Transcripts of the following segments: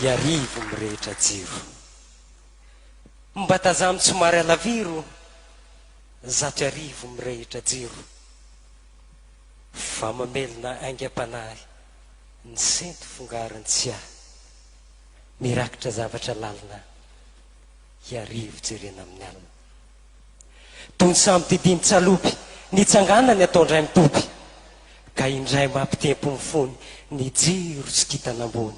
Iarivo mirehitra jiro. Mba tazamy somary alaviro, zato arivo mirehitra jiro. Fa mamelona aingam-panahy, ny sento fongariny tsy ahy. Mirakitra zavatra lalina, iarivo jerena amin'ny alina. Toy ny samy didiny tsalopy, nitsangana ny ataondray mitopy. Ka indray mampitempo ny fony, ny jiro sy kitana ambony.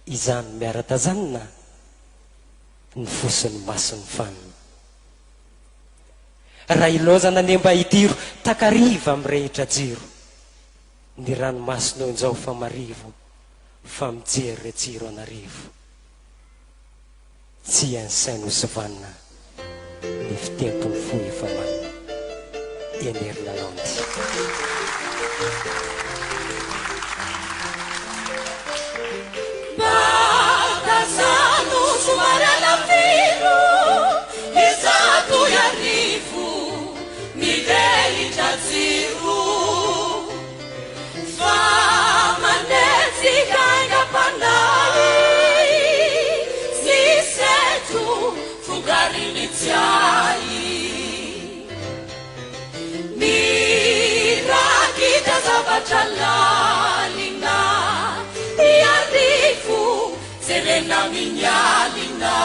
Izany miara-tazanina, ny fosiny masony fanina. Raha ilozana ny mba hitiro, takariva mirehitra jiro. Ny ranomasina onjao fa marivo, fa mijery re jiro anarivo. Tsy ansaina hosivanina, ny fitempony fohy efa manina. Emery Lalande. Batazano somary alaviro, izato iarivo, mirehitra jiro. Fa manetsika aingam-panahy, sy seto fongariny tsy ahy. Mirakitra zavatra lalina, iarivo jerena amin'ny alina.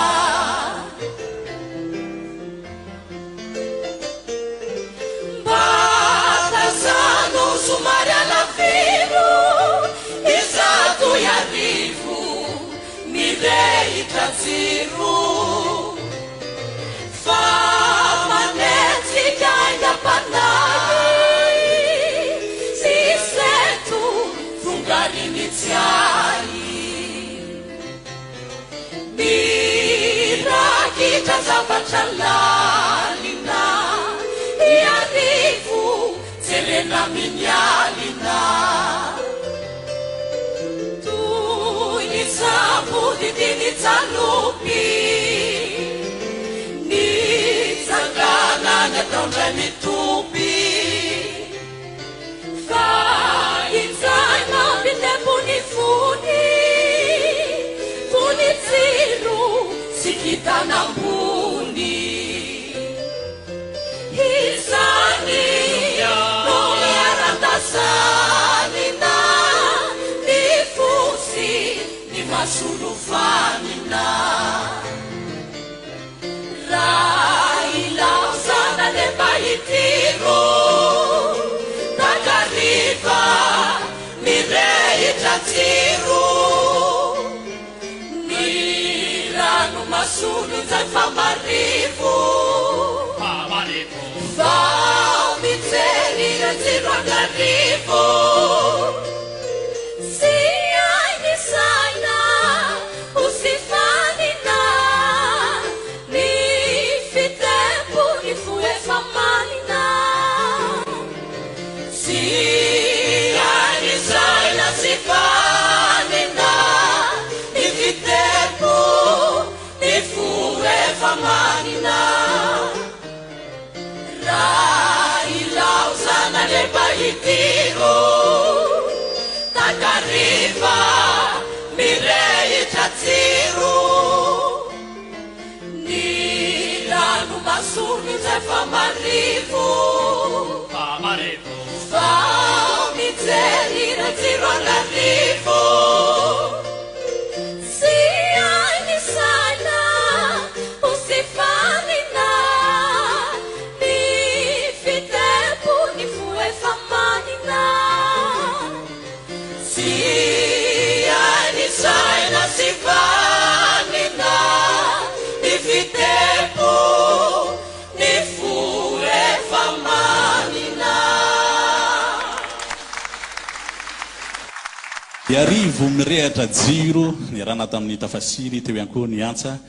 Batazano somary alaviro, izato iarivo, mirehitra jiro. Fa manetsika aingam-panahy, sy seto fongariny tsy ahy. Mirakitra zavatra lalina, iarivo jerena amin'ny alina. Toy ny sambo didiny tsalopy, nitsangana ny ataondray mitopy. Fa izay mampitempo ny fony, fony jiro sy kitana ambony. Izany no miara-tazanina, ny fosy ny masolo vanina. Raha ilaozana le mba hitiro, takariva mirehitra jiro. Ny rano masolo zay fa marivo, fa mijery re jiro angarivo. Sy ainy saina ho sy fanina, ny fitempo ny fo efa manina. Sy ainy saina sy fanina, ny fitempo ny fo efa manina. Raha ilaozana le mba hitiro, takariva mirehitra jiro. Ny rano masolo zay fa marivo, fa mijery re jiro angarivo. Sy ainy saina ho sy fanina, ny fitempo ny fo efa manina. Sy ainy saina sy fanina, ny fitempo ny fo efa manina. Iarivo mirehitra jiro, ny raha tamin'ny tafasiry teo ihany koa ny antsa